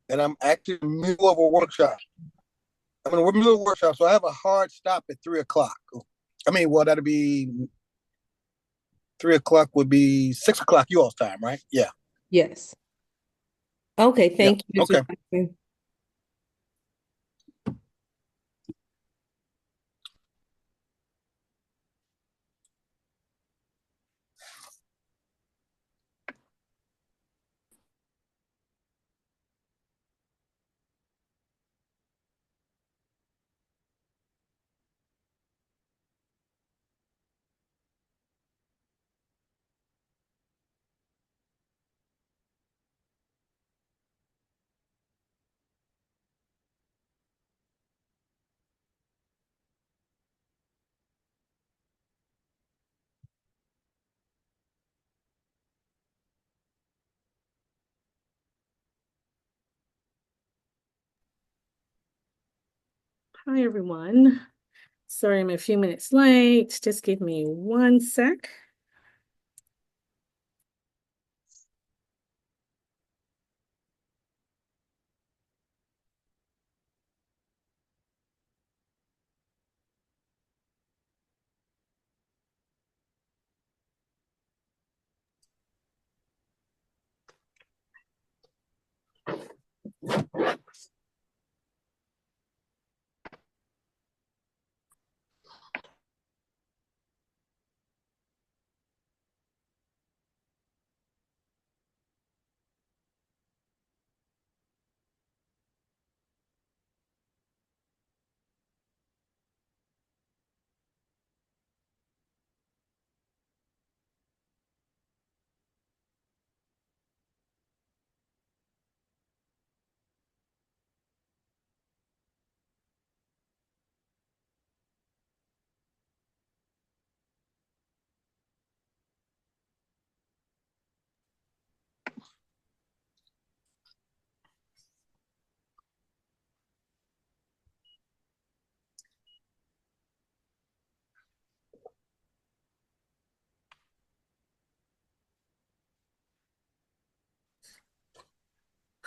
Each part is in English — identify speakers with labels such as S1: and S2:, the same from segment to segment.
S1: and I'm actually in the middle of a workshop. I'm in the middle of a workshop, so I have a hard stop at 3 o'clock. I mean, well, that'll be 3 o'clock would be 6 o'clock y'all's time, right? Yeah.
S2: Yes. Okay,
S1: Yeah.
S2: thank you, Mr.
S1: Okay.
S2: Jackson. Hi, everyone. Sorry, I'm a few minutes late. Just give me one sec.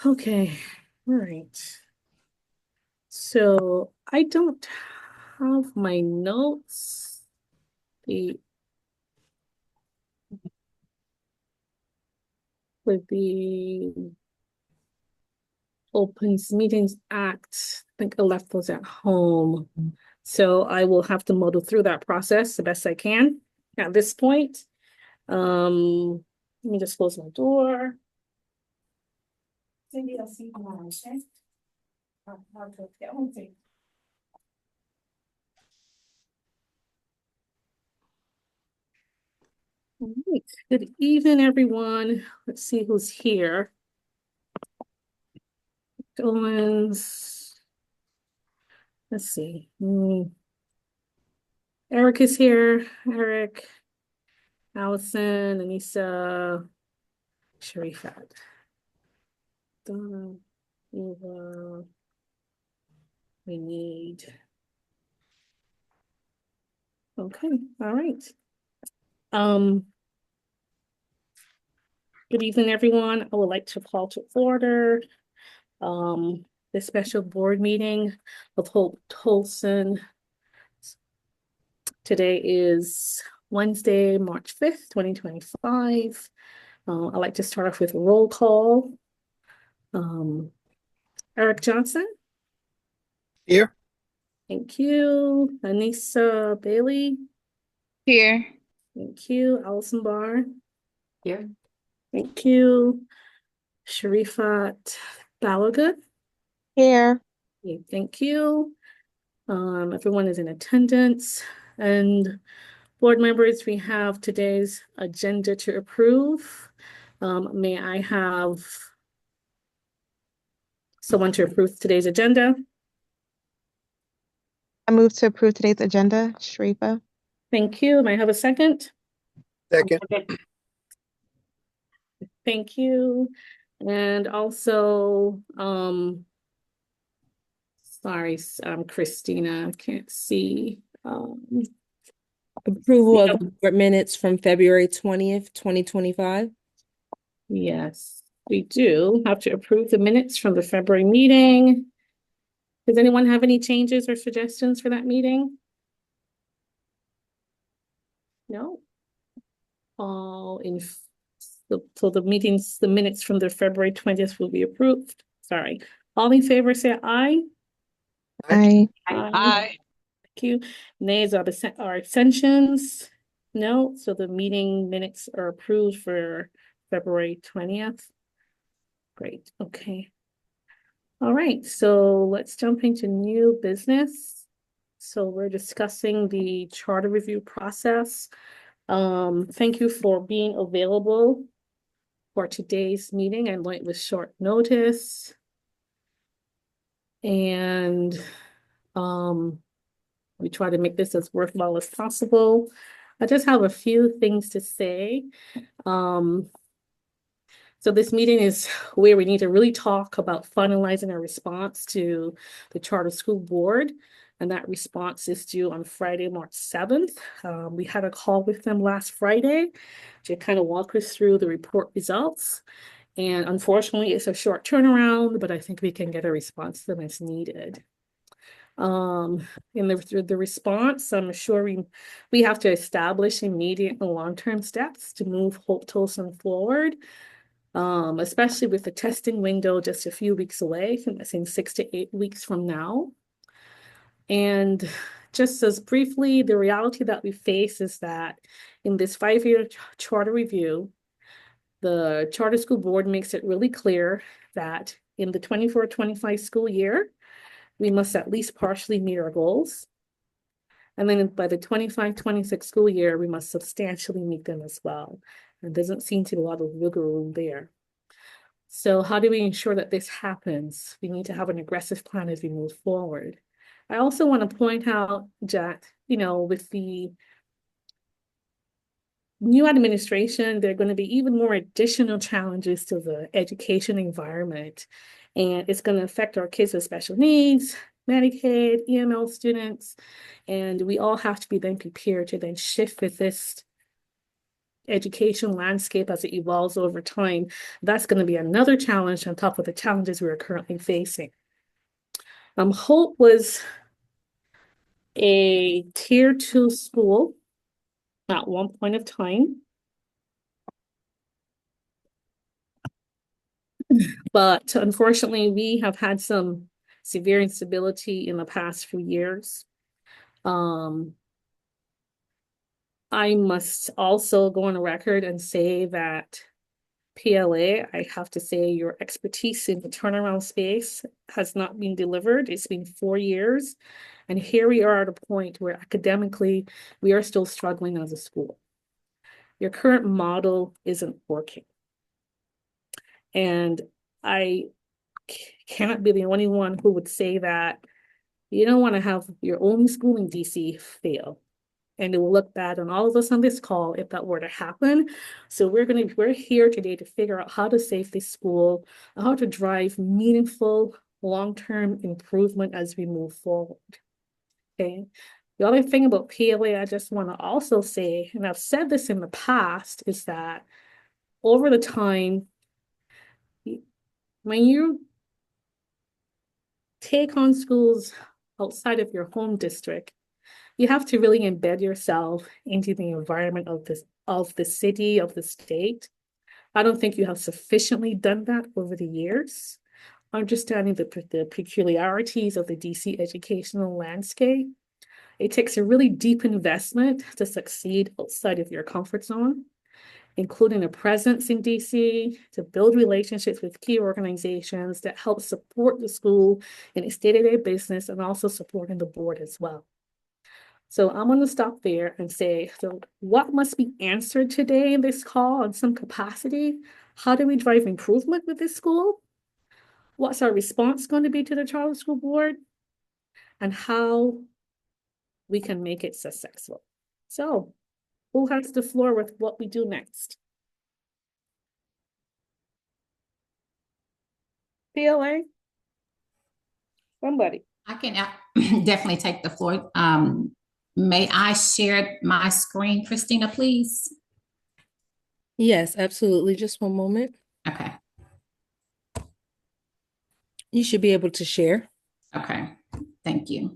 S2: Okay, all right. So I don't have my notes. The with the Opens Meetings Act, I think I left those at home. So I will have to muddle through that process the best I can at this point. Let me just close my door. Maybe I'll see you tomorrow, okay? I'll go get one thing. All right. Good evening, everyone. Let's see who's here. Owens. Let's see. Eric is here. Eric, Allison, Anissa, Sharifat, Donna, Eva. We need. Okay. All right. Um. Good evening, everyone. I would like to call to order the special board meeting of Hope Tolson. Today is Wednesday, March 5th, 2025. I'd like to start off with a roll call. Um, Eric Johnson.
S1: Here.
S2: Thank you. Anissa Bailey.
S3: Here.
S2: Thank you. Allison Barr.
S3: Here.
S2: Thank you. Sharifat Balagood.
S3: Here.
S2: Okay, thank you. Everyone is in attendance. And board members, we have today's agenda to approve. May I have someone to approve today's agenda?
S3: I move to approve today's agenda. Sharifa.
S2: Thank you. May I have a second?
S1: Second.
S2: Thank you. And also, sorry, Christina, I can't see.
S4: Approval of the board minutes from February 20th, 2025.
S2: Yes. we do have to approve the minutes from the February meeting. Does anyone have any changes or suggestions for that meeting? No? All in, so the minutes from the February 20th will be approved. Sorry. All in favor, say aye.
S3: Aye.
S2: Aye. Thank you. Nays are abstentions. No, so the meeting minutes are approved for February 20th. Great, okay. All right, so let's jump into new business. So we're discussing the charter review process. Thank you for being available for today's meeting. I know it was short notice. And we try to make this as worthwhile as possible. I just have a few things to say. So this meeting is where we need to really talk about finalizing our response to the Charter School Board. And that response is due on Friday, March 7th. We had a call with them last Friday to kind of walk us through the report results. And unfortunately, it's a short turnaround, but I think we can get a response to them as needed. In the response, I'm sure we have to establish immediate and long-term steps to move Hope Tolson forward. Especially with the testing window just a few weeks away, I think 6 to 8 weeks from now. And just as briefly, the reality that we face is that in this 5-year charter review, the Charter School Board makes it really clear that in the 24-25 school year, we must at least partially meet our goals. And then by the 25-26 school year, we must substantially meet them as well. There doesn't seem to be a lot of wiggle room there. So how do we ensure that this happens? We need to have an aggressive plan as we move forward. I also want to point out that, with the new administration, there are going to be even more additional challenges to the education environment. And it's going to affect our kids with special needs, Medicaid, EML students, and we all have to be then prepared to then shift with this education landscape as it evolves over time. That's going to be another challenge on top of the challenges we are currently facing. Hope was a tier 2 school at one point of time. But unfortunately, we have had some severe instability in the past few years. I must also go on the record and say that PLA, I have to say your expertise in the turnaround space has not been delivered. It's been 4 years. And here we are at a point where academically, we are still struggling as a school. Your current model isn't working. And I cannot be the only one who would say that you don't want to have your only school in DC fail. And it will look bad on all of us on this call if that were to happen. So we're here today to figure out how to save this school, how to drive meaningful long-term improvement as we move forward. Okay. The other thing about PLA I just want to also say, and I've said this in the past, is that over the time, when you take on schools outside of your home district, you have to really embed yourself into the environment of the city, of the state. I don't think you have sufficiently done that over the years, understanding the peculiarities of the DC educational landscape. It takes a really deep investment to succeed outside of your comfort zone, including a presence in DC, to build relationships with key organizations that help support the school in its day-to-day business and also supporting the board as well. So I'm going to stop there and say, so what must be answered today in this call in some capacity? How do we drive improvement with this school? What's our response going to be to the Charter School Board? And how we can make it successful. So who has the floor with what we do next? PLA? Somebody.
S4: I can definitely take the floor. May I share my screen, Christina, please?
S5: Yes, absolutely. Just one moment.
S4: Okay.
S5: You should be able to share.
S4: Okay, thank you.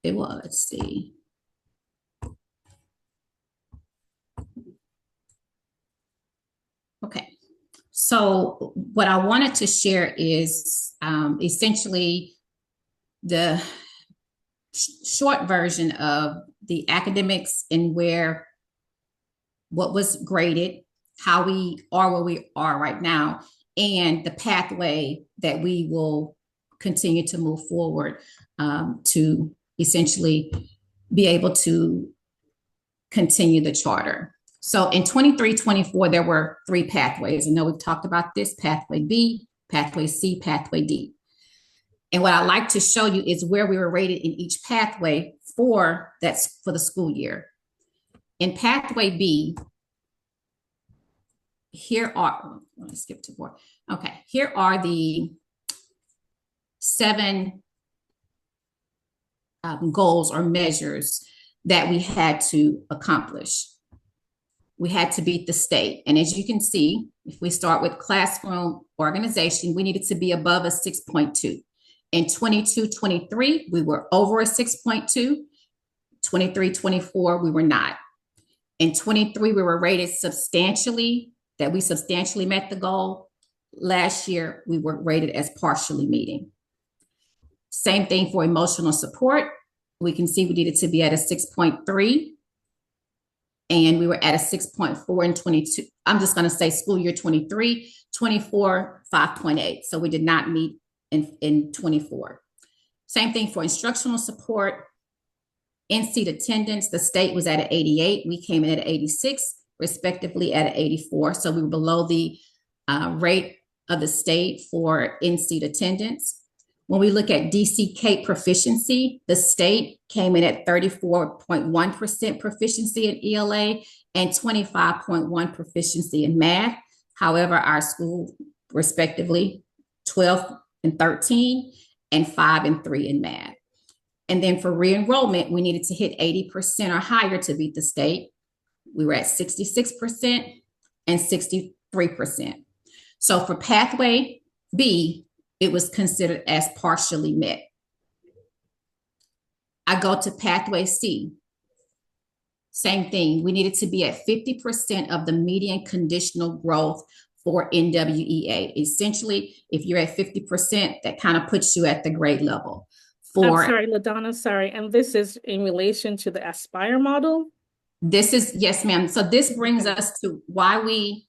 S4: Let's see. Okay, so what I wanted to share is essentially the short version of the academics and what was graded, how we are where we are right now, and the pathway that we will continue to move forward to essentially be able to continue the charter. So in 23-24, there were 3 pathways. I know we've talked about this: pathway B, pathway C, pathway D. And what I like to show you is where we were rated in each pathway for the school year. In pathway B, here are, let me skip to 4. Okay, here are the 7 goals or measures that we had to accomplish. We had to beat the state. And as you can see, if we start with classroom organization, we needed to be above a 6.2. In 22-23, we were over a 6.2. 23-24, we were not. In 23, we were rated substantially, that we substantially met the goal. Last year, we were rated as partially meeting. Same thing for emotional support. We can see we needed to be at a 6.3. And we were at a 6.4 in 22. I'm just going to say school year 23, 24, 5.8. So we did not meet in 24. Same thing for instructional support. In-seat attendance, the state was at an 88. We came in at 86, respectively at an 84. So we were below the rate of the state for in-seat attendance. When we look at DC CAPE proficiency, the state came in at 34.1% proficiency in ELA and 25.1% proficiency in math. However, our school, respectively, 12 and 13 and 5 and 3 in math. And then for re-enrollment, we needed to hit 80% or higher to beat the state. We were at 66% and 63%. So for pathway B, it was considered as partially met. I go to pathway C. Same thing. We needed to be at 50% of the median conditional growth for NWEA. Essentially, if you're at 50%, that kind of puts you at the grade level.
S2: I'm sorry, LaDonna, sorry. And this is in relation to the Aspire model?
S4: This is, yes, ma'am. So this brings us to why we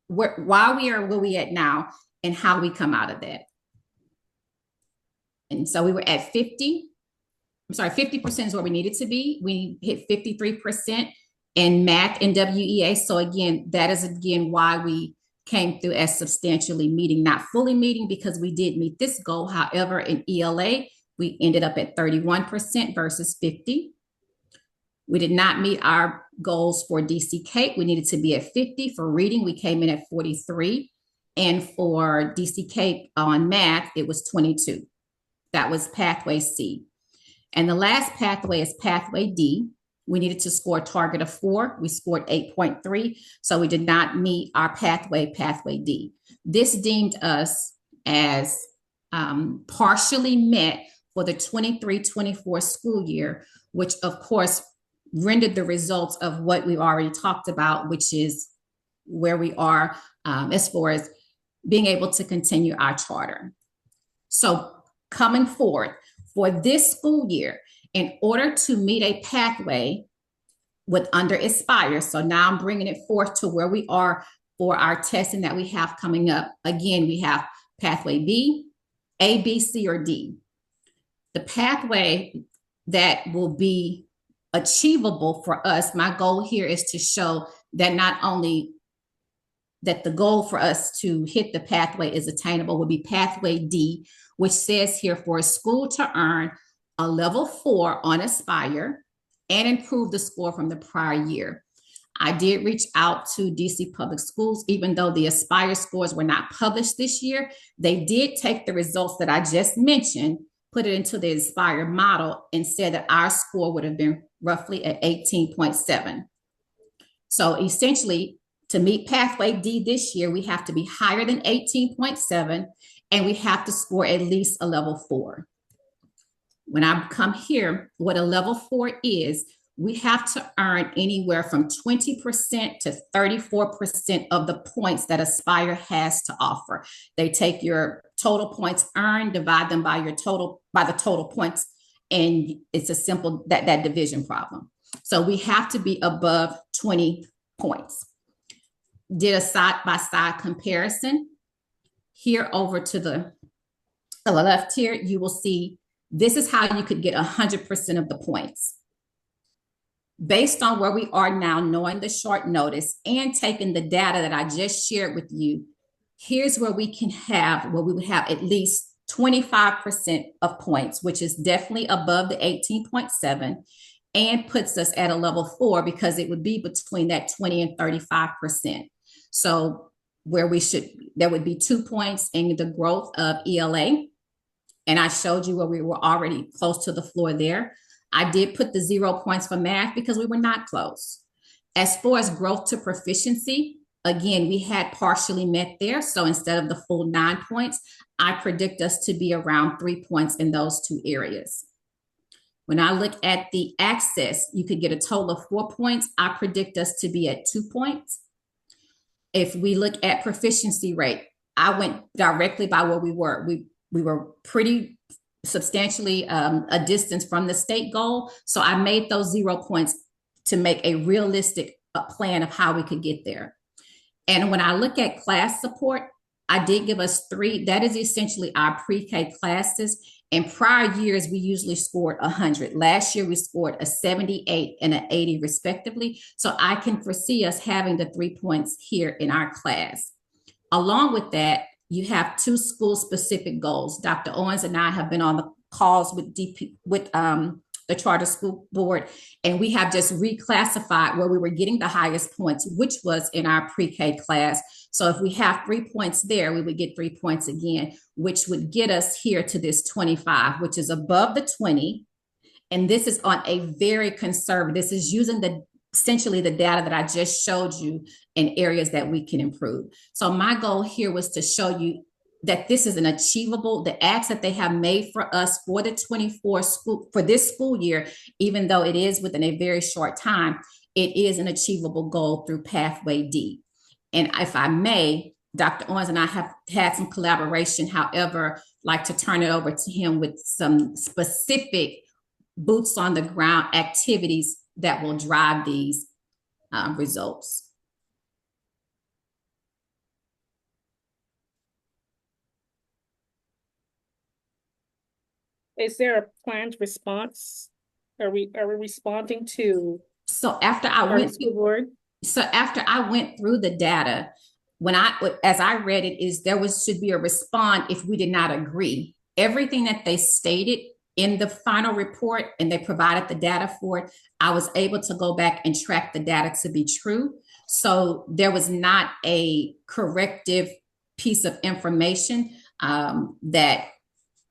S4: are where we at now and how we come out of that. And so we were at 50. I'm sorry, 50% is where we needed to be. We hit 53% in math and WEA. So again, that is again why we came through as substantially meeting, not fully meeting, because we did meet this goal. However, in ELA, we ended up at 31% versus 50. We did not meet our goals for DC CAPE. We needed to be at 50. For reading, we came in at 43. And for DC CAPE on math, it was 22. That was pathway C. And the last pathway is pathway D. We needed to score a target of 4. We scored 8.3. So we did not meet our pathway D. This deemed us as partially met for the 23-24 school year, which of course rendered the results of what we already talked about, which is where we are as far as being able to continue our charter. So coming forward for this school year, in order to meet a pathway with under Aspire, so now I'm bringing it forth to where we are for our testing that we have coming up. Again, we have pathway B, A, B, C, or D. The pathway that will be achievable for us, my goal here is to show that not only that the goal for us to hit the pathway is attainable will be pathway D, which says here for a school to earn a level 4 on Aspire and improve the score from the prior year. I did reach out to DC Public Schools, even though the Aspire scores were not published this year. They did take the results that I just mentioned put it into the Aspire model and said that our score would have been roughly at 18.7. So essentially, to meet pathway D this year, we have to be higher than 18.7, and we have to score at least a level 4. When I come here, what a level 4 is, we have to earn anywhere from 20% to 34% of the points that Aspire has to offer. They take your total points earned, divide them by the total points, and it's a simple that division problem. So we have to be above 20 points. Did a side-by-side comparison. Here over to the left here, you will see this is how you could get 100% of the points. Based on where we are now, knowing the short notice and taking the data that I just shared with you, here's where we would have at least 25% of points, which is definitely above the 18.7 and puts us at a level 4 because it would be between that 20 and 35%. So there would be 2 points in the growth of ELA. And I showed you where we were already close to the floor there. I did put the 0 points for math because we were not close. As far as growth to proficiency, again, we had partially met there. So instead of the full 9 points, I predict us to be around 3 points in those 2 areas. When I look at the access, you could get a total of 4 points. I predict us to be at 2 points. If we look at proficiency rate, I went directly by where we were. We were pretty substantially a distance from the state goal. So I made those 0 points to make a realistic plan of how we could get there. And when I look at class support, I did give us 3. That is essentially our pre-K classes. In prior years, we usually scored 100. Last year, we scored a 78 and an 80 respectively. So I can foresee us having the 3 points here in our class. Along with that, you have 2 school-specific goals. Dr. Owens and I have been on the calls with the charter school board, and we have just reclassified where we were getting the highest points, which was in our pre-K class. So if we have 3 points there, we would get 3 points again, which would get us here to this 25, which is above the 20. And this is on a very conservative, this is using essentially the data that I just showed you in areas that we can improve. So my goal here was to show you that this is an achievable, the ask that they have made for us for the 24 school, for this school year, even though it is within a very short time, it is an achievable goal through Pathway D. And if I may, Dr. Owens and I have had some collaboration, however, like to turn it over to him with some specific boots on the ground activities that will drive these results.
S2: Is there a planned response? Are we responding to?
S4: So after I went through the data, as I read it, should be a response if we did not agree. Everything that they stated in the final report, and they provided the data for it, I was able to go back and track the data to be true. So there was not a corrective piece of information that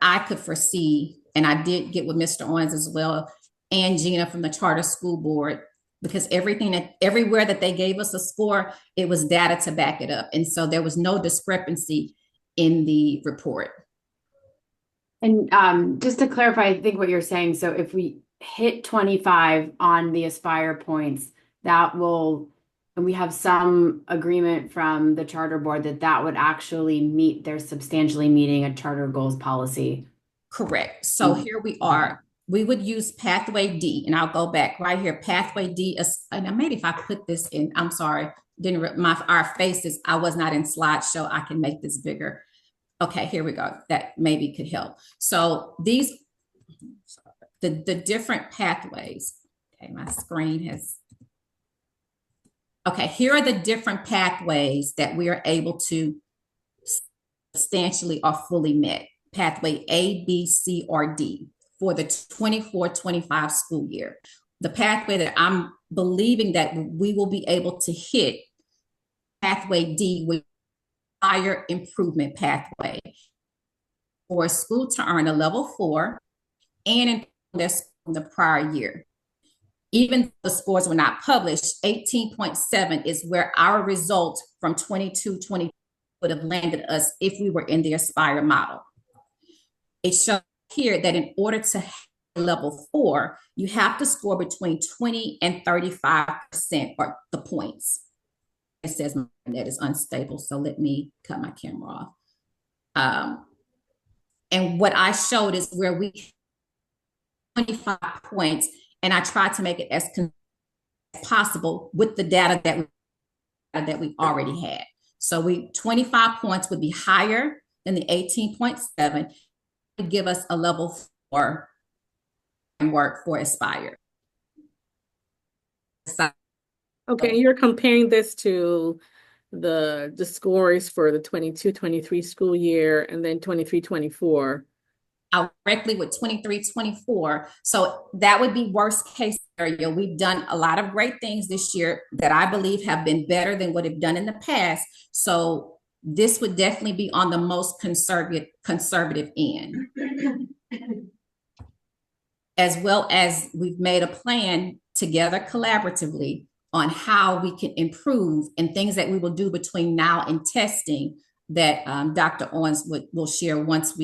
S4: I could foresee. And I did get with Mr. Owens as well and Gina from the charter school board, because everywhere that they gave us a score, it was data to back it up. And so there was no discrepancy in the report.
S5: And just to clarify, I think what you're saying, so if we hit 25 on the Aspire points, and we have some agreement from the charter board that would actually they're substantially meeting a charter goals policy.
S4: Correct. So here we are. We would use Pathway D, and I'll go back right here. Pathway D, and maybe if I put this in, I'm sorry, our faces, I was not in slideshow. I can make this bigger. Okay, here we go. That maybe could help. So the different pathways. Okay, my screen has. Okay, here are the different pathways that we are able to substantially or fully met. Pathway A, B, C, or D for the 24-25 school year. The pathway that I'm believing that we will be able to hit, Pathway D, with higher improvement pathway. for a school to earn a level 4 and in their school from the prior year. Even though the scores were not published, 18.7 is where our result from 22-23 would have landed us if we were in the Aspire model. It shows here that in order to have level 4, you have to score between 20 and 35% or the points. It says my internet is unstable, so let me cut my camera off. And what I showed is where we 25 points, and I tried to make it as possible with the data that we already had. So 25 points would be higher than the 18.7, would give us a level 4 framework for Aspire.
S2: Okay, you're comparing this to the scores for the 22-23 school year and then 23-24.
S4: Directly with 23-24. So that would be worst case scenario. We've done a lot of great things this year that I believe have been better than what we've done in the past. So this would definitely be on the most conservative end. As well as we've made a plan together collaboratively on how we can improve and things that we will do between now and testing that Dr. Owens will share once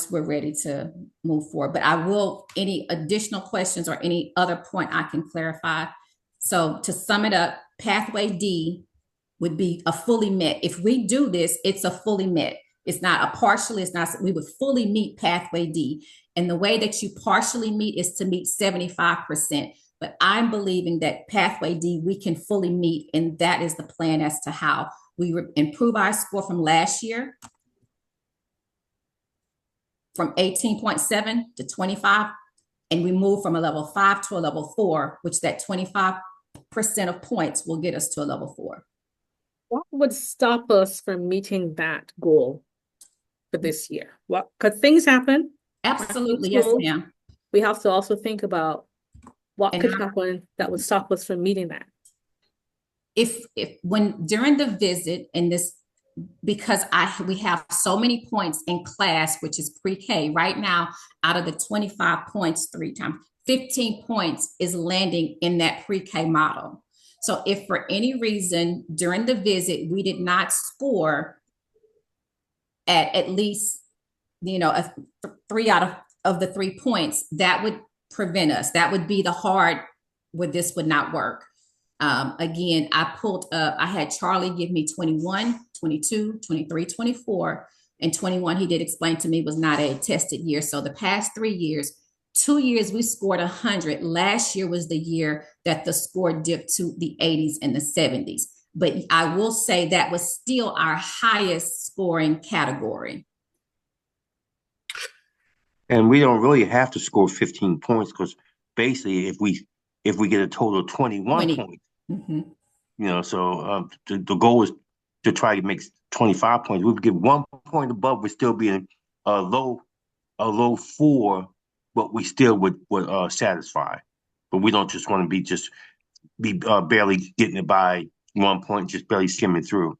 S4: we're ready to move forward. But I will, any additional questions or any other point I can clarify. So to sum it up, pathway D would be a fully met. If we do this, it's a fully met. It's not a partially, it's not, we would fully meet pathway D. And the way that you partially meet is to meet 75%. But I'm believing that pathway D, we can fully meet. And that is the plan as to how we improve our score from last year, from 18.7 to 25, and we move from a level 5 to a level 4, which that 25% of points will get us to a level 4.
S2: What would stop us from meeting that goal for this year? What, because things happen.
S4: Absolutely, yes, ma'am.
S2: We have to also think about what could happen that would stop us from meeting that.
S4: If when during the visit, and this, because we have so many points in class, which is pre-K right now, out of the 25 points 3 times, 15 points is landing in that pre-K model. So if for any reason during the visit, we did not score at least, a 3 out of the 3 points, that would prevent us. That would be the hard where this would not work. Again, I pulled up, I had Charlie give me 21, 22, 23, 24, and 21, he did explain to me, was not a tested year. So the past 3 years, 2 years we scored 100. Last year was the year that the score dipped to the 80s and the 70s. But I will say that was still our highest scoring category.
S6: And we don't really have to score 15 points, because basically if we get a total of 21 points, so the goal is to try to make 25 points. We would get 1 point above, we'd still be in a low 4, but we still would satisfy. But we don't just want to be barely getting it by 1 point, just barely skimming through.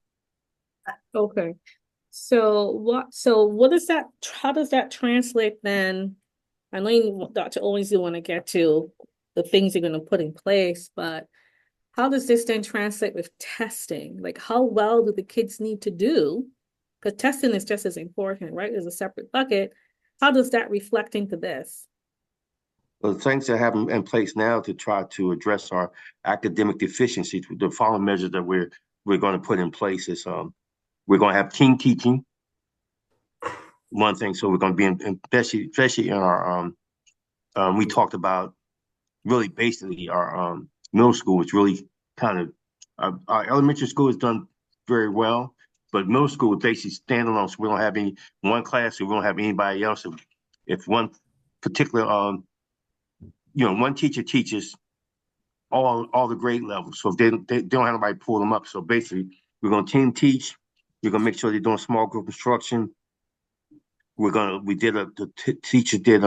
S2: Okay. So what does that, how does that translate then? I know Dr. Owens, you want to get to the things you're going to put in place, but how does this then translate with testing? Like, how well do the kids need to do? Because testing is just as important, right? There's a separate bucket. How does that reflect into this?
S6: Well, the things that have in place now to try to address our academic deficiencies, the following measures that we're going to put in place is we're going to have team teaching. One thing, so we're going to be especially in our we talked about really basically our middle school is really kind of our elementary school has done very well, but middle school is basically standalone. So we don't have one class, so we don't have anybody else. If one particular one teacher teaches all the grade levels, so if they don't have anybody pull them up. So basically, we're going to team teach. We're going to make sure they're doing small group instruction. The teacher did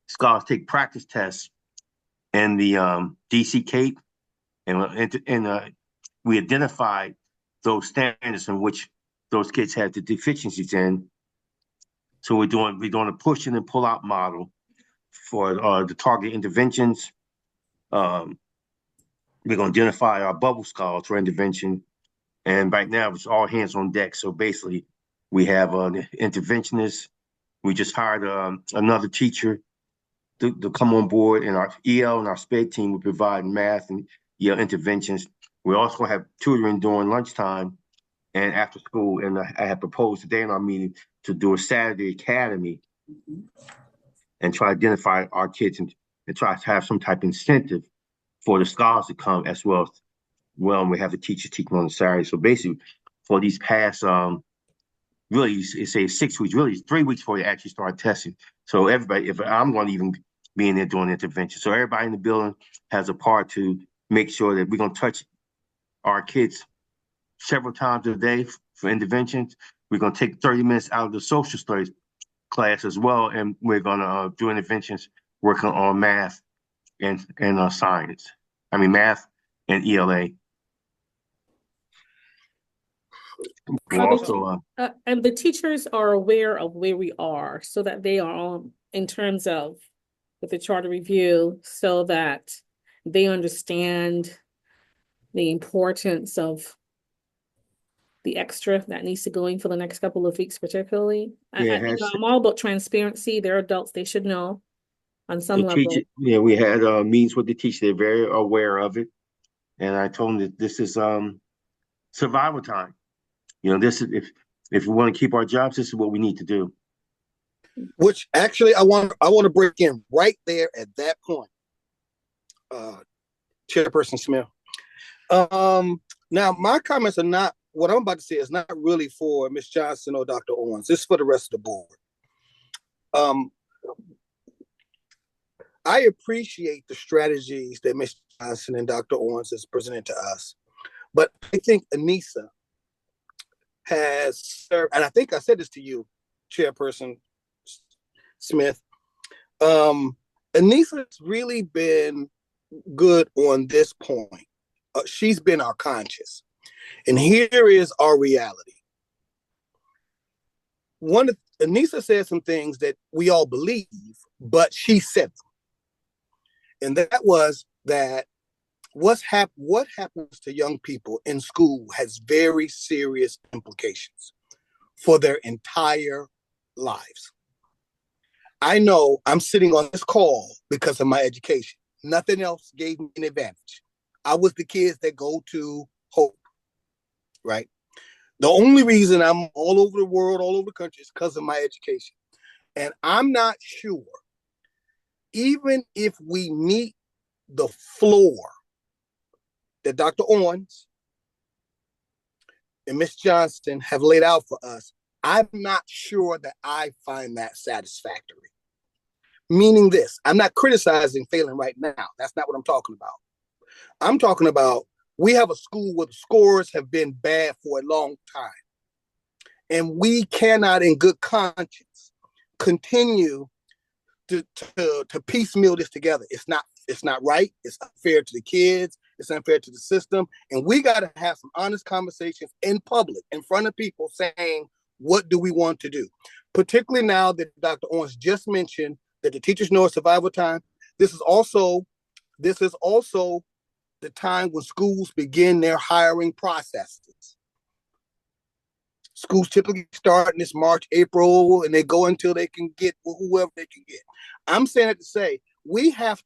S6: scholars take practice tests and the DC Cape, and we identified those standards in which those kids had the deficiencies in. So we're doing a push in and pull out model for the target interventions. We're going to identify our bubble scholars for intervention. And right now it's all hands on deck. So basically we have an interventionist. We just hired another teacher to come on board, and our EL and our SPED team will provide math and EL interventions. We also have tutoring during lunchtime and after school. And I have proposed today in our meeting to do a Saturday academy and try to identify our kids and try to have some type of incentive for the scholars to come as well. And we have the teachers teaching on the Saturday. So basically, for these past, really, it's 6 weeks, really, it's 3 weeks before you actually start testing. So everybody, if I'm going to even be in there doing intervention. So everybody in the building has a part to make sure that we're going to touch our kids several times a day for interventions. We're going to take 30 minutes out of the social studies class as well, and we're going to do interventions working on math and science. I mean, math and ELA. Also,
S2: and the teachers are aware of where we are, so that they are on in terms of with the charter review, so that they understand the importance of the extra that needs to go in for the next couple of weeks, particularly. I'm all about transparency. They're adults; they should know on some level.
S6: We had meetings with the teacher. They're very aware of it, and I told them that this is survival time. This is if we want to keep our jobs, this is what we need to do.
S1: Which actually, I want to break in right there at that point, Chairperson Smith. Now, my comments are not, what I'm about to say is not really for Ms. Johnson or Dr. Owens. This is for the rest of the board. I appreciate the strategies that Ms. Johnson and Dr. Owens has presented to us, but I think Anissa has served, and I think I said this to you, Chairperson Smith. Anissa's really been good on this point. She's been our conscience. And here is our reality. Anissa said some things that we all believe, but she said them. And that was that what happens to young people in school has very serious implications for their entire lives. I know I'm sitting on this call because of my education. Nothing else gave me an advantage. I was the kids that go to Hope, right? The only reason I'm all over the world, all over the country is because of my education. And I'm not sure, even if we meet the floor that Dr. Owens and Ms. Johnston have laid out for us, I'm not sure that I find that satisfactory. Meaning this, I'm not criticizing Phalen right now. That's not what I'm talking about. I'm talking about we have a school where the scores have been bad for a long time. And we cannot, in good conscience, continue to piecemeal this together. It's not right. It's unfair to the kids. It's unfair to the system. And we got to have some honest conversations in public, in front of people, saying, what do we want to do? Particularly now that Dr. Owens just mentioned that the teachers know it's survival time. This is also the time when schools begin their hiring processes. Schools typically start in this March, April, and they go until they can get whoever they can get. I'm saying it to say, we have,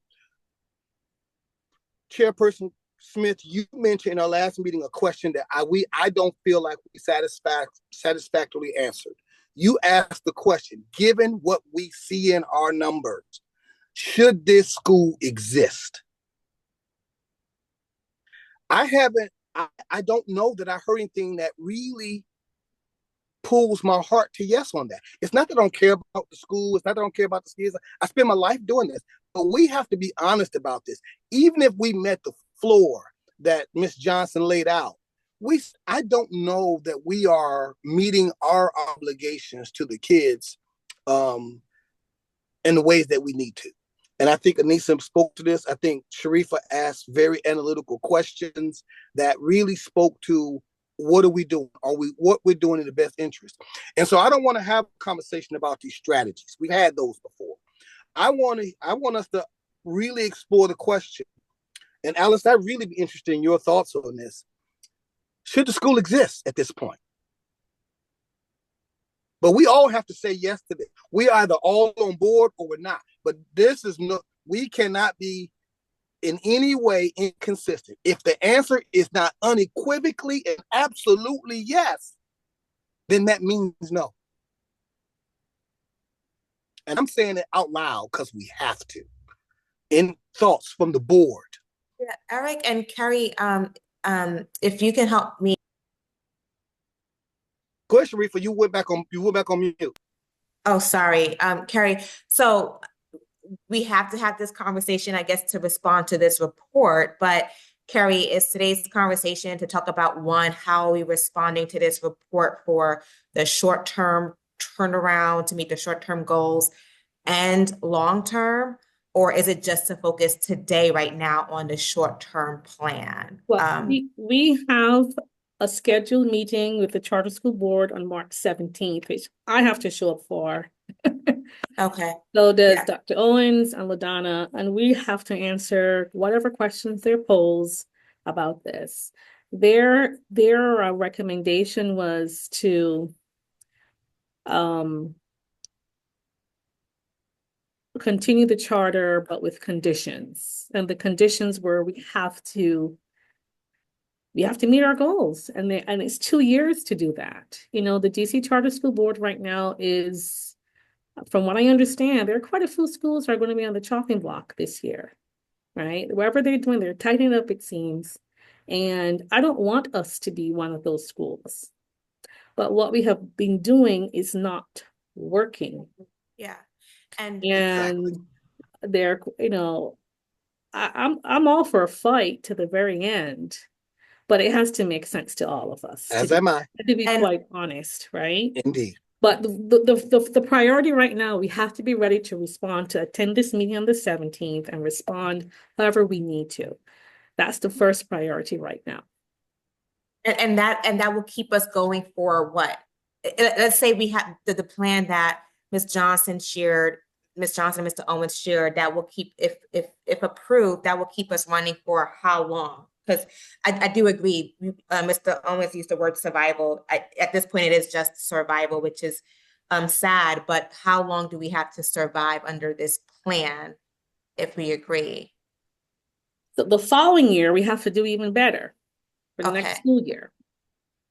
S1: Chairperson Smith, you mentioned in our last meeting a question that I don't feel like we satisfactorily answered. You asked the question, given what we see in our numbers, should this school exist? I don't know that I heard anything that really pulls my heart to yes on that. It's not that I don't care about the school. It's not that I don't care about the kids. I spend my life doing this. But we have to be honest about this. Even if we met the floor that Ms. Johnson laid out, I don't know that we are meeting our obligations to the kids in the ways that we need to. And I think Anissa spoke to this. I think Sharifa asked very analytical questions that really spoke to what are we doing? What we're doing in the best interest? And so I don't want to have a conversation about these strategies. We've had those before. I want us to really explore the question. And Alice, I'd really be interested in your thoughts on this. Should the school exist at this point? But we all have to say yes to this. We are either all on board or we're not. But we cannot be in any way inconsistent. If the answer is not unequivocally and absolutely yes, then that means no. And I'm saying it out loud because we have to. In thoughts from the board.
S7: Yeah, Eric and Carrie, if you can help me.
S1: Go ahead, Sharifa. You went back on mute.
S7: Oh, sorry, Carrie. So we have to have this conversation, I guess, to respond to this report. But Carrie, is today's conversation to talk about, one, how are we responding to this report for the short-term turnaround to meet the short-term goals and long-term? Or is it just to focus today, right now, on the short-term plan?
S2: Well, we have a scheduled meeting with the Charter School Board on March 17th, which I have to show up for.
S7: Okay.
S2: So does
S7: Yeah.
S2: Dr. Owens and LaDonna, and we have to answer whatever questions they're posed about this. Their recommendation was to continue the charter, but with conditions. And the conditions were we have to meet our goals, and it's 2 years to do that. You know, the DC Charter School Board right now is, from what I understand, there are quite a few schools that are going to be on the chopping block this year, right? Whatever they're doing, they're tightening up, it seems. And I don't want us to be one of those schools. But what we have been doing is not working.
S7: Yeah. And
S1: Exactly.
S2: they're, you know, I'm all for a fight to the very end, but it has to make sense to all of us.
S1: As am I.
S2: To be
S7: And-
S2: quite honest, right?
S1: Indeed.
S2: But the priority right now, we have to be ready to respond, to attend this meeting on the 17th and respond however we need to. That's the first priority right now.
S7: And that will keep us going for what? Let's say we have the plan that Ms. Johnson shared, Ms. Johnson and Mr. Owens shared, that will keep, if approved, that will keep us running for how long? Because I do agree, Mr. Owens used the word survival. At this point, it is just survival, which is sad, but how long do we have to survive under this plan if we agree?
S2: So the following year, we have to do even better for the
S7: Okay.
S2: next school year,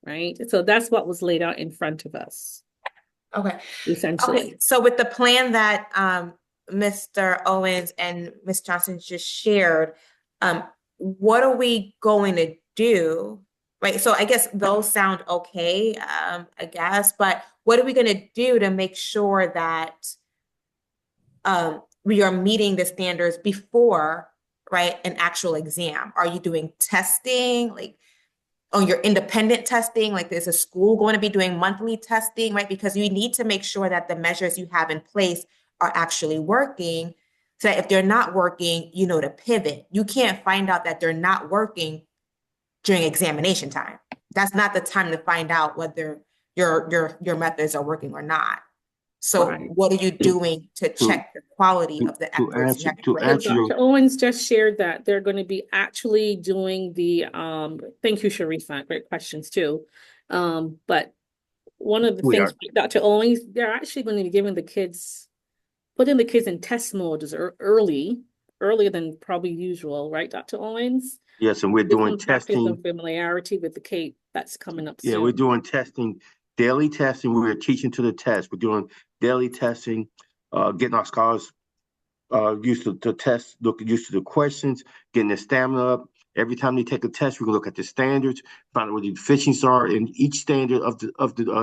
S2: right? So that's what was laid out in front of us,
S7: Okay.
S2: essentially.
S7: Okay. So with the plan that Mr. Owens and Ms. Johnson just shared, what are we going to do? Right. So I guess those sound okay, I guess, but what are we going to do to make sure that we are meeting the standards before, right, an actual exam? Are you doing testing, like on your independent testing? Like, is a school going to be doing monthly testing, right? Because you need to make sure that the measures you have in place are actually working. So that if they're not working, you know, to pivot. You can't find out that they're not working during examination time. That's not the time to find out whether your methods are working or not. So
S2: Right.
S7: what are you doing to check the quality of the efforts you have
S6: to
S7: put
S6: answer
S7: in?
S6: your-
S2: Dr. Owens just shared that they're going to be actually doing the, thank you, Sharifa, great questions too. But one of the
S6: We
S2: things,
S6: are.
S2: Dr. Owens, they're actually going to be giving the kids, putting the kids in test modes earlier than probably usual, right, Dr. Owens?
S6: Yes, and we're
S2: Give
S6: doing
S2: them practice
S6: testing.
S2: and familiarity with the K that's coming up soon.
S6: Yeah, we're doing testing, daily testing. We're teaching to the test. We're doing daily testing, getting our scholars used to test, used to the questions, getting their stamina up. Every time they take a test, we can look at the standards, find out what the deficiencies are in each standard of the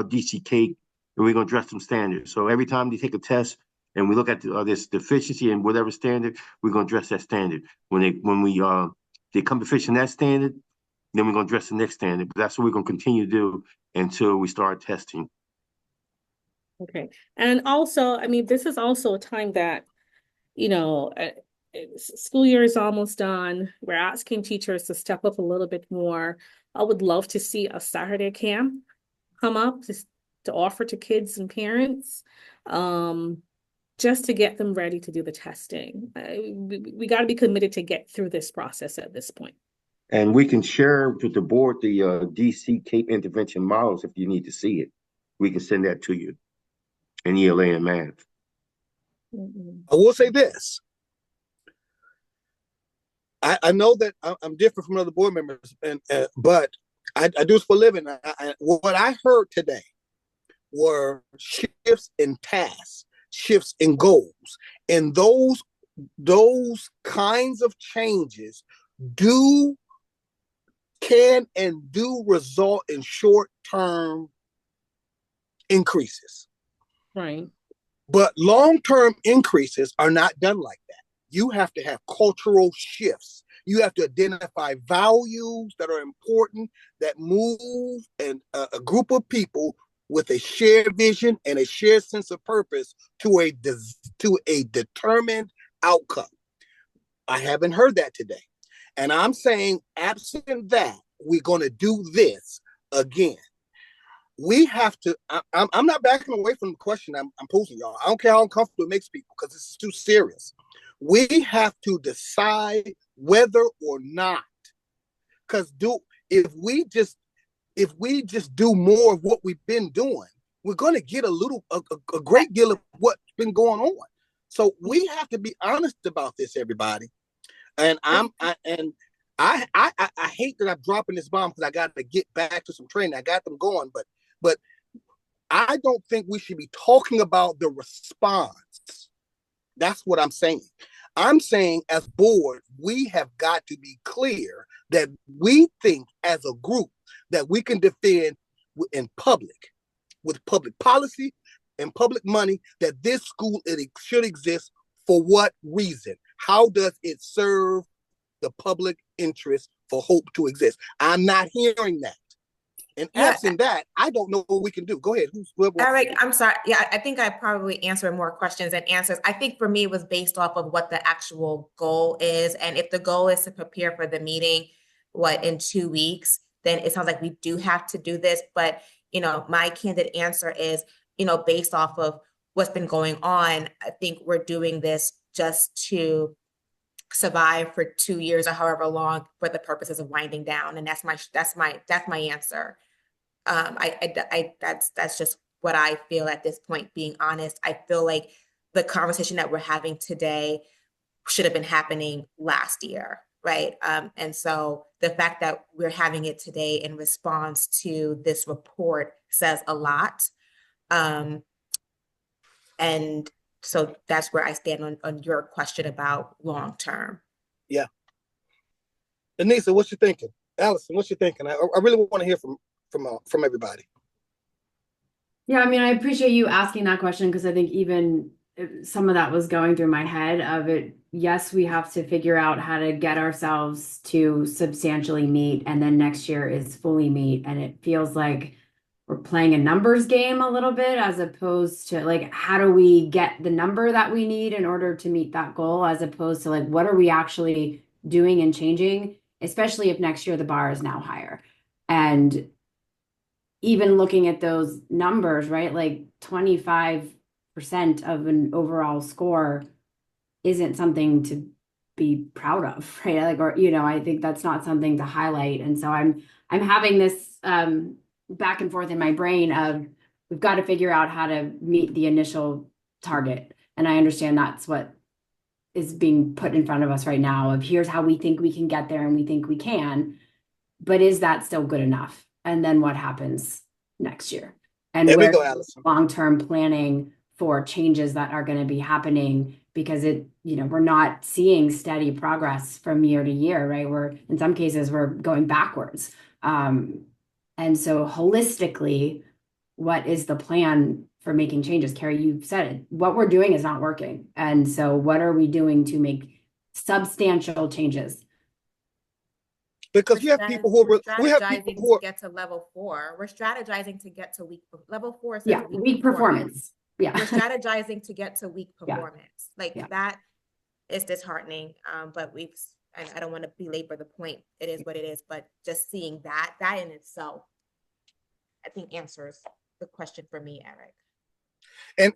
S6: DCK, and we're going to address some standards. So every time they take a test and we look at this deficiency in whatever standard, we're going to address that standard. When they come deficient in that standard, then we're going to address the next standard. But that's what we're going to continue to do until we start testing.
S2: Okay. And also, I mean, this is also a time that, you know, school year is almost done. We're asking teachers to step up a little bit more. I would love to see a Saturday camp come up to offer to kids and parents, just to get them ready to do the testing. We got to be committed to get through this process at this point.
S6: And we can share with the board the DC Cape intervention models if you need to see it. We can send that to you in ELA and math.
S1: I will say this. I know that I'm different from other board members, but I do this for a living. What I heard today were shifts in tasks, shifts in goals, and those kinds of changes can and do result in short-term increases.
S2: Right.
S1: But long-term increases are not done like that. You have to have cultural shifts. You have to identify values that are important, that move and a group of people with a shared vision and a shared sense of purpose to a determined outcome. I haven't heard that today. And I'm saying, absent that, we're going to do this again. We have to, I'm not backing away from the question I'm posing, y'all. I don't care how uncomfortable it makes people, because this is too serious. We have to decide whether or not, because if we just do more of what we've been doing, we're going to get a great deal of what's been going on. So we have to be honest about this, everybody. And I hate that I'm dropping this bomb, because I got to get back to some training. I got them going, but I don't think we should be talking about the response. That's what I'm saying. I'm saying, as board, we have got to be clear that we think as a group that we can defend in public, with public policy and public money, that this school should exist. For what reason? How does it serve the public interest for Hope to exist? I'm not hearing that. And absent that, I don't know what we can do. Go ahead.
S7: Eric, I'm sorry. Yeah, I think I probably answered more questions than answers. I think for me, it was based off of what the actual goal is. And if the goal is to prepare for the meeting, in 2 weeks, then it sounds like we do have to do this. But, my candid answer is, based off of what's been going on, I think we're doing this just to survive for 2 years or however long for the purposes of winding down. And that's my answer. That's just what I feel at this point, being honest. I feel like the conversation that we're having today should have been happening last year, right? And so the fact that we're having it today in response to this report says a lot. And so that's where I stand on your question about long-term.
S1: Yeah. Anissa, what you thinking? Allison, what you thinking? I really want to hear from everybody.
S5: Yeah, I mean, I appreciate you asking that question, because I think even some of that was going through my head of it. Yes, we have to figure out how to get ourselves to substantially meet, and then next year is fully meet. And it feels like we're playing a numbers game a little bit, as opposed to like, how do we get the number that we need in order to meet that goal, as opposed to like, what are we actually doing and changing, especially if next year the bar is now higher. And even looking at those numbers, right, like 25% of an overall score isn't something to be proud of, right? Like, or, I think that's not something to highlight. And so I'm having this back and forth in my brain of, we've got to figure out how to meet the initial target. And I understand that's what is being put in front of us right now, of here's how we think we can get there and we think we can, but is that still good enough? And then what happens next year? And
S1: there we
S5: where
S1: go, Allison.
S5: Long-term planning for changes that are going to be happening, because we're not seeing steady progress from year to year, right? In some cases, we're going backwards. And so holistically, what is the plan for making changes? Carrie, you've said it. What we're doing is not working. And so what are we doing to make substantial changes?
S1: Because we have people who
S7: to get to level 4. We're strategizing to get to level 4.
S5: Weak performance. Yeah.
S7: We're strategizing to get to weak performance. That it's disheartening. But and I don't want to belabor the point. It is what it is. But just seeing that in itself, I think answers the question for me, Eric.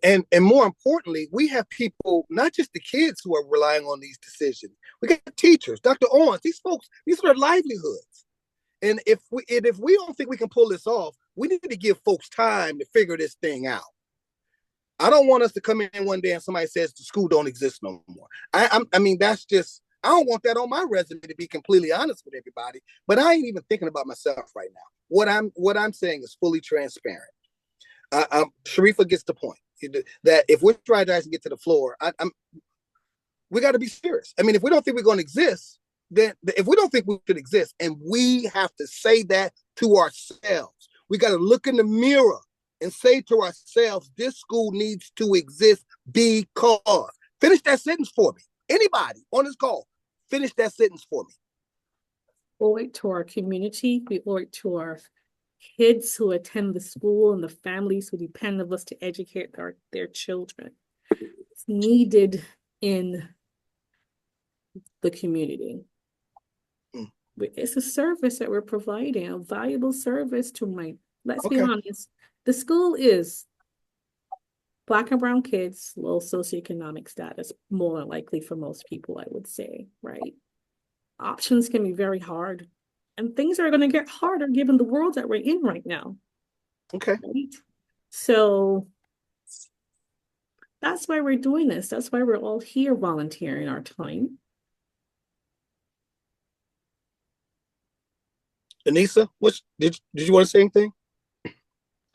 S1: And more importantly, we have people, not just the kids, who are relying on these decisions. We got teachers, Dr. Owens, these folks, these are their livelihoods. And if we don't think we can pull this off, we need to give folks time to figure this thing out. I don't want us to come in one day and somebody says the school don't exist no more. I mean, that's just, I don't want that on my resume, to be completely honest with everybody. But I ain't even thinking about myself right now. What I'm saying is fully transparent. Sharifa gets the point that if we're trying to get to the floor, we got to be serious. I mean, if we don't think we're going to exist, then if we don't think we should exist, and we have to say that to ourselves, we got to look in the mirror and say to ourselves, this school needs to exist because. Finish that sentence for me. Anybody on this call, finish that sentence for me.
S2: We owe it to our community. We owe it to our kids who attend the school and the families who depend on us to educate their children. It's needed in the community. It's a service that we're providing, a valuable service to let's be honest, the school is Black and brown kids, low socioeconomic status, more likely for most people, I would say, right? Options can be very hard, and things are going to get harder given the world that we're in right now.
S1: Okay.
S2: Right? So that's why we're doing this. That's why we're all here volunteering our time.
S1: Anissa, did you want to say anything?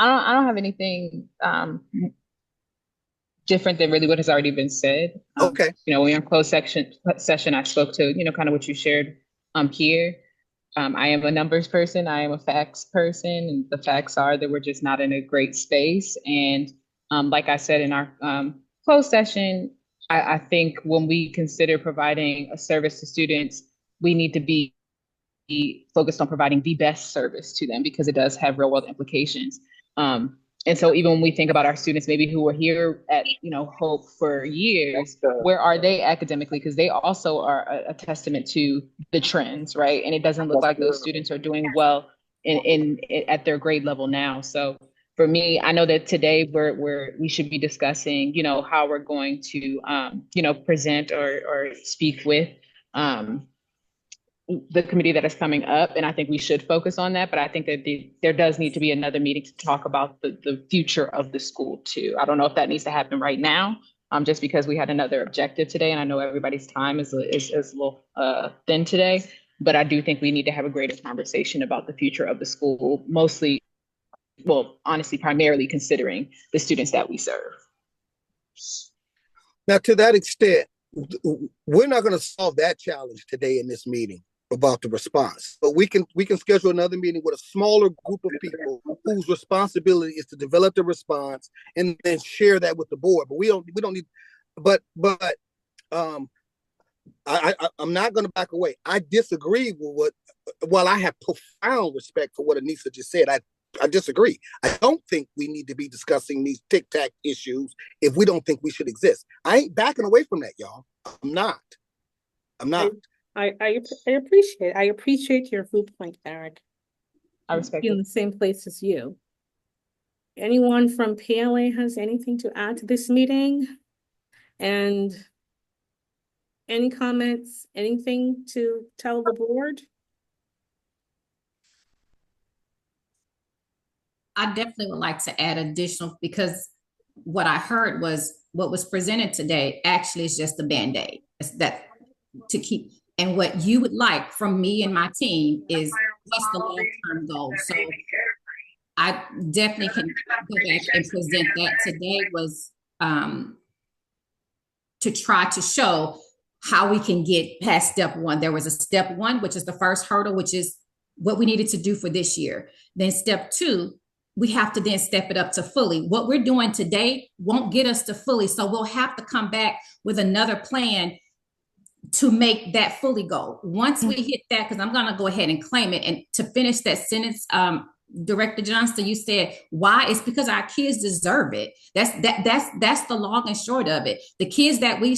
S3: I don't have anything different than really what has already been said.
S1: Okay.
S3: When we're in closed session, I spoke to, kind of what you shared here. I am a numbers person. I am a facts person. And the facts are that we're just not in a great space. And like I said in our closed session, I think when we consider providing a service to students, we need to be focused on providing the best service to them, because it does have real world implications. And so even when we think about our students, maybe who were here at, Hope for years, where are they academically? Because they also are a testament to the trends, right? And it doesn't look like those students are doing well in at their grade level now. So for me, I know that today we should be discussing, how we're going to, present or speak with the committee that is coming up. And I think we should focus on that. But I think that there does need to be another meeting to talk about the future of the school too. I don't know if that needs to happen right now, just because we had another objective today. And I know everybody's time is a little thin today. But I do think we need to have a greater conversation about the future of the school, honestly, primarily considering the students that we serve.
S1: Now, to that extent, we're not going to solve that challenge today in this meeting about the response, but we can schedule another meeting with a smaller group of people whose responsibility is to develop the response and then share that with the board. But we don't need. But I'm not going to back away. I disagree with while I have profound respect for what Anissa just said, I disagree. I don't think we need to be discussing these tic-tac issues if we don't think we should exist. I ain't backing away from that, y'all. I'm not. I appreciate your viewpoint, Eric.
S3: I respect
S2: in
S3: it.
S2: the same place as you. Anyone from PLA has anything to add to this meeting? And any comments, anything to tell the board?
S4: I definitely would like to add additional, because what I heard was what was presented today actually is just a Band-Aid. It's that to keep, and what you would like from me and my team is what's the long-term goal. So I definitely can go back and present that. Today was to try to show how we can get past step one. There was a step one, which is the first hurdle, which is what we needed to do for this year. Then step two, we have to then step it up to fully. What we're doing today won't get us to fully. So we'll have to come back with another plan to make that fully go. Once we hit that, because I'm going to go ahead and claim it. And to finish that sentence, Director Johnston, you said why? It's because our kids deserve it. That's the long and short of it. The kids that we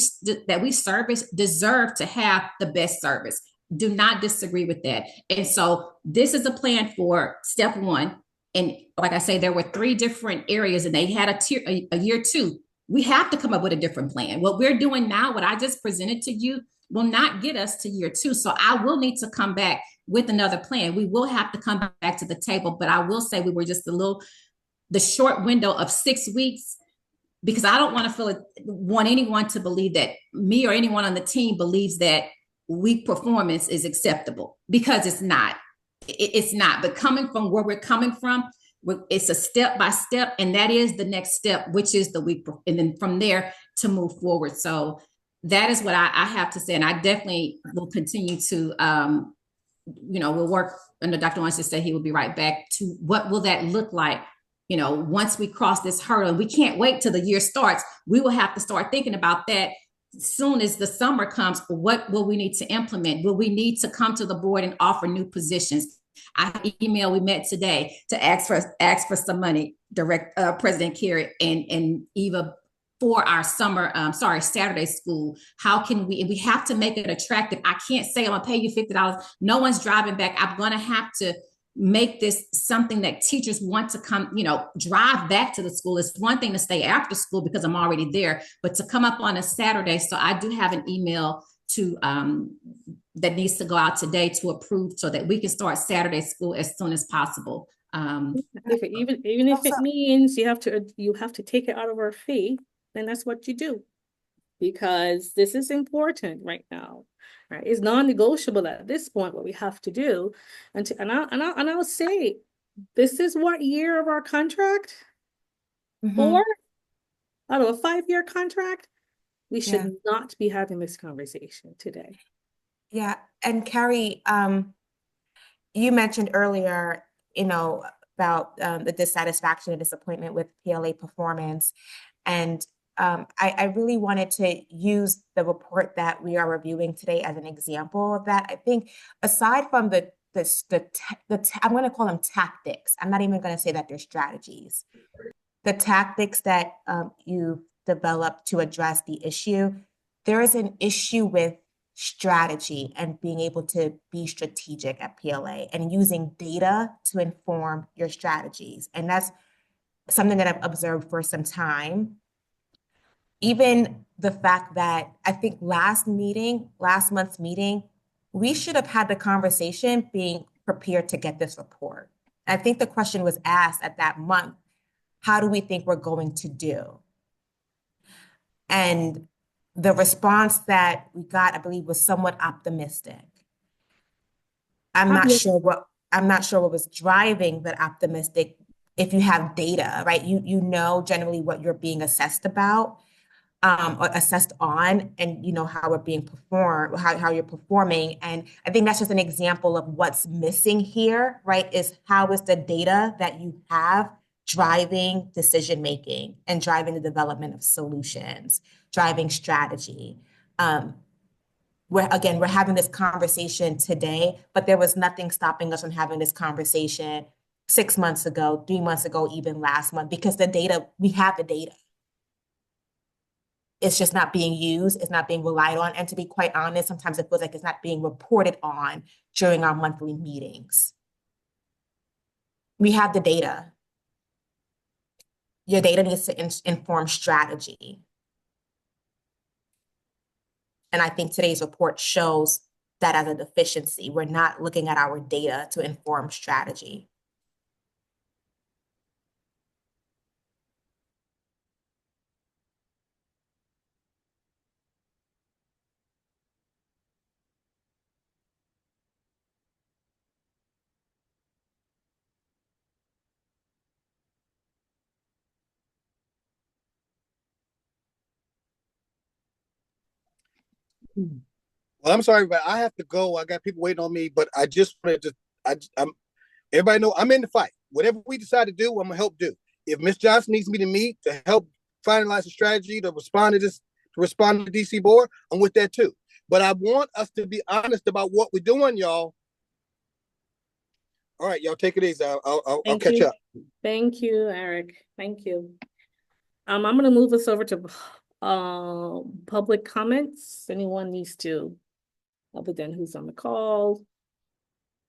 S4: service deserve to have the best service. Do not disagree with that. And so this is a plan for step one. And like I say, there were 3 different areas, and they had a year 2. We have to come up with a different plan. What we're doing now, what I just presented to you, will not get us to year 2. So I will need to come back with another plan. We will have to come back to the table, but I will say we were just the short window of 6 weeks, because I don't want anyone to believe that me or anyone on the team believes that weak performance is acceptable, because it's not. It's not. But coming from where we're coming from, it's a step by step, and that is the next step, which is the week, and then from there to move forward. So that is what I have to say, and I definitely will continue to, we'll work. And Dr. Wants to say he will be right back to what will that look like. Once we cross this hurdle, we can't wait till the year starts. We will have to start thinking about that soon as the summer comes. What will we need to implement? Will we need to come to the board and offer new positions? We met today to ask for some money, President Carey and Eva, for our Saturday school. How can we have to make it attractive? I can't say I'm gonna pay you $50. No one's driving back. I'm gonna have to make this something that teachers want to come, drive back to the school. It's one thing to stay after school because I'm already there, but to come up on a Saturday. So I do have an email that needs to go out today to approve so that we can start Saturday school as soon as possible.
S2: Even if it means you have to take it out of our fee, then that's what you do, because this is important right now. Right, it's non-negotiable at this point. What we have to do, and I'll say, this is what year of our contract? 4 out of a 5-year contract. We should not be having this conversation today.
S7: Yeah, and Carrie, you mentioned earlier, about the dissatisfaction and disappointment with PLA performance, and I really wanted to use the report that we are reviewing today as an example of that. I think aside from I'm going to call them tactics. I'm not even going to say that they're strategies. The tactics that you developed to address the issue, there is an issue with strategy and being able to be strategic at PLA and using data to inform your strategies. And that's something that I've observed for some time. Even the fact that I think last month's meeting, we should have had the conversation being prepared to get this report. I think the question was asked at that month, how do we think we're going to do? And the response that we got, I believe, was somewhat optimistic. I'm not sure what was driving that optimistic. If you have data, right, you know generally what you're being assessed about. Or assessed on, and how we're being performed, how you're performing. And I think that's just an example of what's missing here, right? Is how is the data that you have driving decision-making and driving the development of solutions, driving strategy. We're having this conversation today, but there was nothing stopping us from having this conversation 6 months ago, 3 months ago, even last month, because we have the data. It's just not being used. It's not being relied on. And to be quite honest, sometimes it feels like it's not being reported on during our monthly meetings. We have the data. Your data needs to inform strategy. And I think today's report shows that as a deficiency. We're not looking at our data to inform strategy.
S1: Well, I'm sorry, but I have to go. I got people waiting on me, but I just wanted to, everybody know I'm in the fight. Whatever we decide to do, I'm gonna help do. If Ms. Johnson needs me to meet to help finalize a strategy to respond to this, to respond to the DC board, I'm with that too. But I want us to be honest about what we're doing, y'all. All right, y'all take it easy. I'll
S2: Thank
S1: catch
S2: you.
S1: up.
S2: Thank you, Eric. Thank you. I'm gonna move us over to public comments. Anyone needs to, other than who's on the call,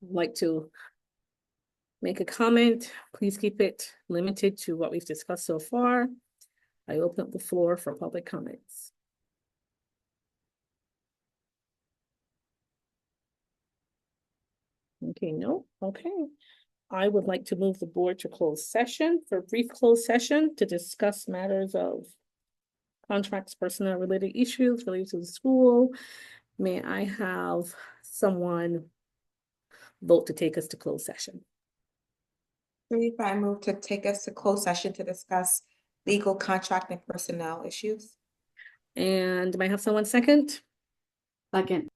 S2: like to make a comment, please keep it limited to what we've discussed so far. I open up the floor for public comments. Okay, no, okay. I would like to move the board to closed session for a brief closed session to discuss matters of contracts, personnel related issues related to the school. May I have someone vote to take us to closed session?
S7: I move to take us to closed session to discuss legal, contract, and personnel issues.
S2: And may I have someone second?
S5: Second.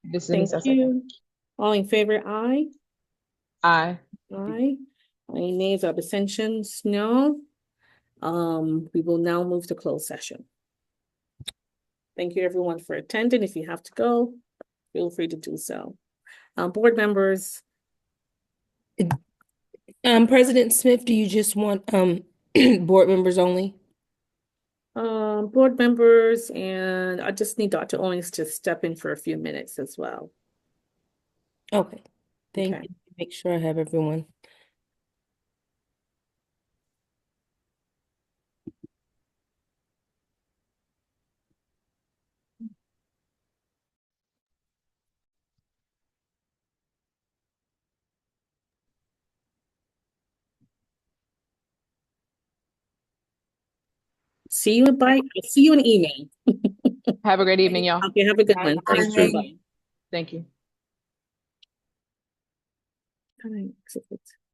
S3: This is
S2: Thank
S3: Anissa.
S2: you. All in favor, aye?
S3: Aye.
S2: Aye. Any nays or abstentions? No. We will now move to closed session. Thank you everyone for attending. If you have to go, feel free to do so. Board members,
S8: President Smith, do you just want board members only?
S2: board members, and I just need Dr. Owens to step in for a few minutes as well.
S8: Okay. Thank
S2: Okay.
S8: you. Make sure I have everyone.
S2: See you in email.
S3: Have a great evening, y'all.
S2: Okay, have a good one.
S7: Bye.
S2: Thank you. Bye.
S3: Thank you.
S2: All right, exit.